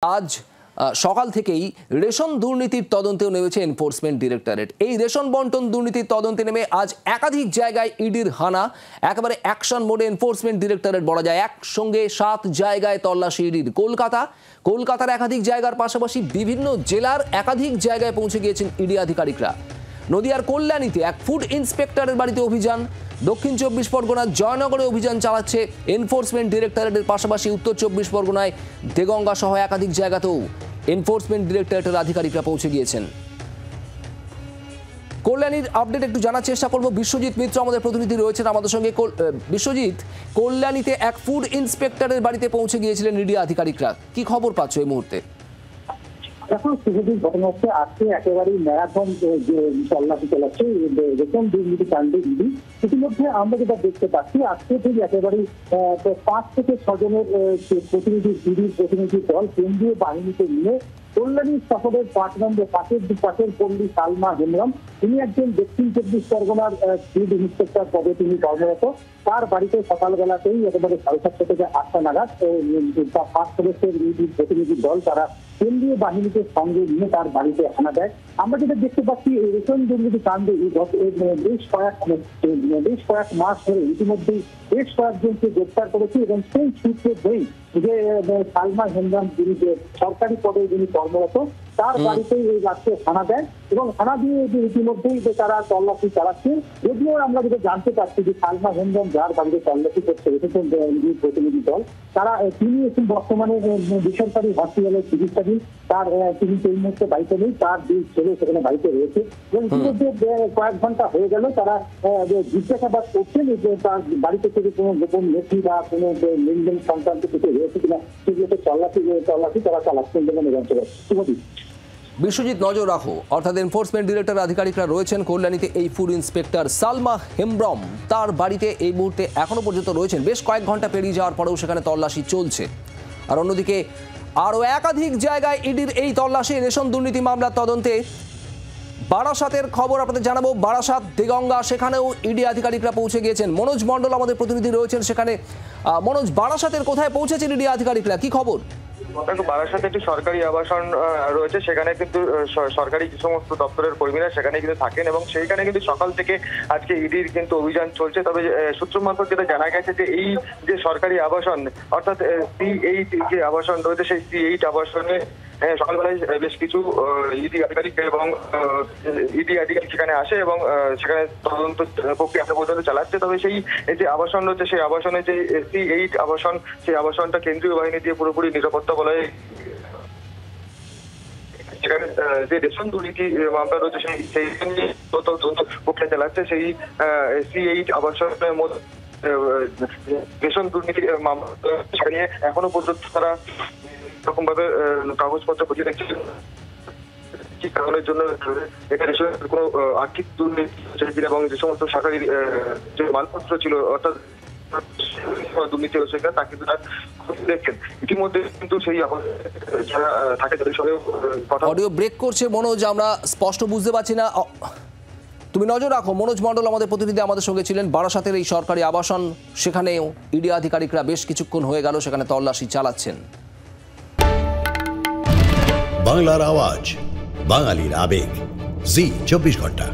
আজ সকাল থেকেই রেশন দুর্নীতির তদন্তেও নেমেছে এনফোর্সমেন্ট ডিরেক্টরেট। এই রেশন বন্টন দুর্নীতির তদন্তে নেমে আজ একাধিক জায়গায় ইডির হানা, একেবারে অ্যাকশন মোডে এনফোর্সমেন্ট ডিরেক্টরেট বলা যায়। একসঙ্গে 7 জায়গায় তল্লাশি ইডির। কলকাতার একাধিক জায়গার পাশাপাশি বিভিন্ন জেলার একাধিক জায়গায় পৌঁছে গিয়েছেন ইডি আধিকারিকরা। নদিয়ার কল্যাণীতে এক ফুড ইন্সপেক্টরের বাড়িতে অভিযান, দক্ষিণ 24 পরগনার জয়নগরে অভিযান চালাচ্ছে এনফোর্সমেন্ট ডিরেক্টরেটের পাশাপাশি উত্তর 24 পরগনায় দেগঙ্গা সহ একাধিক জায়গাতেও এনফোর্সমেন্ট ডিরেক্টরেটের আধিকারিকরা পৌঁছে গিয়েছেন। কল্যাণীর আপডেট একটু জানার চেষ্টা করব। বিশ্বজিৎ মিত্র আমাদের প্রতিনিধি রয়েছেন আমাদের সঙ্গে। বিশ্বজিৎ, কল্যাণীতে এক ফুড ইন্সপেক্টরের বাড়িতে পৌঁছে গিয়েছিলেন ইডি আধিকারিকরা, কি খবর পাচ্ছ এই মুহূর্তে? এখন শুধুদিন ঘটনা হচ্ছে, আজকে একেবারেই ম্যারাথন তল্লাশি চালাচ্ছে রেশন দুর্নীতি কাণ্ডে ইডি। ইতিমধ্যে আমরা যেটা দেখতে পাচ্ছি, আজকে থেকে একেবারেই 5 থেকে 6 জনের প্রতিনিধি ইডির প্রতিনিধি দল কেন্দ্রীয় বাহিনীকে নিয়ে কল্যাণী শহরের 5 নম্বর পাশের পল্লী সালমা হেমব্রম, তিনি একজন দক্ষিণ 24 পরগনার ফুড ইন্সপেক্টর পদে তিনি কর্মরত। তার বাড়িতে সকালবেলাতেই একেবারে 7:30 থেকে 8টা নাগাদ 5 সদস্যের ইডির প্রতিনিধি দল তারা কেন্দ্রীয় বাহিনীকে সঙ্গে নিয়ে তার বাড়িতে হানা দেয়। আমরা যেটা দেখতে পাচ্ছি, এই রেশন দুর্নীতি কাণ্ডে বেশ কয়েক মাস ধরে ইতিমধ্যেই বেশ কয়েকজনকে গ্রেপ্তার করেছে এবং সেই সূত্রে ধরেই যে সালমা হেমব্রম যিনি সরকারি পদে যিনি কর্মরত, তার বাড়িতেই এই রাত্রে হানা দেয় এবং হানা দিয়ে ইতিমধ্যেই তারা তল্লাশি চালাচ্ছে। যদিও আমরা যেটা জানতে পারছি যে সালমা হেমব্রম যার বাড়িতে তল্লাশি করছে রেশন প্রতিনিধি দল, তিনি এখন বর্তমানে বেসরকারি হসপিটালে চিকিৎসাধীন। তিনি এই মুহূর্তে বাড়িতে নেই, তার 2 ছেলে সেখানে বাড়িতে রয়েছে এবং ইতিমধ্যে কয়েক ঘন্টা হয়ে গেল তারা জিজ্ঞাসাবাদ করছেন যে তার বাড়িতে থেকে কোনো গোপন নথি বা কোনো লেনদেন সংক্রান্ত কিছু রয়েছে কিনা, সেগুলোতে তল্লাশি তারা চালাচ্ছেন বলে আমি জানতে পারছি। বিশ্বজিৎ, নজর রাখো, অর্থাৎ এনফোর্সমেন্ট ডিরেক্টর আধিকারিকরা রয়েছেন কল্যাণীতে। এই ফুড ইন্সপেক্টর সালমা হেমব্রম তার বাড়িতে এই মুহূর্তে এখনো পর্যন্ত রয়েছেন। বেশ কয়েক ঘন্টা পেরিয়ে যাওয়ার পরেও সেখানে তল্লাশি চলছে। আর অন্যদিকে আরও একাধিক জায়গায় ইডির এই তল্লাশি রেশন দুর্নীতি মামলার তদন্তে। বারাসাতের খবর আপনাদের জানাবো। বারাসাত দেগঙ্গা, সেখানেও ইডি আধিকারিকরা পৌঁছে গিয়েছেন। মনোজ মণ্ডল আমাদের প্রতিনিধি রয়েছেন সেখানে। মনোজ, বারাসাতের কোথায় পৌঁছেছেন ইডি আধিকারিকরা, কি খবর? বারাসাতে একটি সরকারি আবাসন রয়েছে, সেখানে কিন্তু সরকারি যে সমস্ত দপ্তরের কর্মীরা সেখানে কিন্তু থাকেন এবং সেইখানে কিন্তু সকাল থেকে আজকে ইডির কিন্তু অভিযান চলছে। তবে সূত্র মারফত যেটা জানা গেছে যে এই যে সরকারি আবাসন অর্থাৎ C8 যে আবাসন রয়েছে, সেই C8 আবাসনে সকালবেলায় বেশ কিছু ইডি আধিকারিক এবং ইডি আধিকারিক সেখানে আসে এবং সেখানে তদন্ত প্রক্রিয়া পর্যন্ত চালাচ্ছে। তবে সেই যে আবাসন রয়েছে, সেই আবাসনে যে C8 আবাসন, সেই আবাসনটা কেন্দ্রীয় বাহিনী দিয়ে পুরোপুরি নিরাপত্তা বলয়ে সেখানে যে রেশন দুর্নীতি মামলা রয়েছে সেই তদন্ত প্রক্রিয়া চালাচ্ছে। সেই C8 আবাসনের মধ্যে রেশন দুর্নীতি মামলা নিয়ে এখনো পর্যন্ত তারা এরকম ভাবে কাগজপত্র বুঝিয়ে দেখছে কি কারণের জন্য এটা রেশনের কোনো আর্থিক দুর্নীতি এবং যে সমস্ত সরকারি যে মালপত্র ছিল অর্থাৎ দুর্নীতি হয়েছে তা কিন্তু দেখছেন। ইতিমধ্যে কিন্তু সেই যারা থাকে তাদের সঙ্গে অডিও ব্রেক করছে মনোজ, আমরা স্পষ্ট বুঝতে পারছি না। তুমি নজর রাখো। মনোজ মণ্ডল আমাদের প্রতিনিধি আমাদের সঙ্গে ছিলেন। বারাসাতের এই সরকারি আবাসন, সেখানেও ইডি আধিকারিকরা বেশ কিছুক্ষণ হয়ে গেল সেখানে তল্লাশি চালাচ্ছেন। বাংলার আওয়াজ, বাঙালির আবেগ, জি 24 ঘন্টা।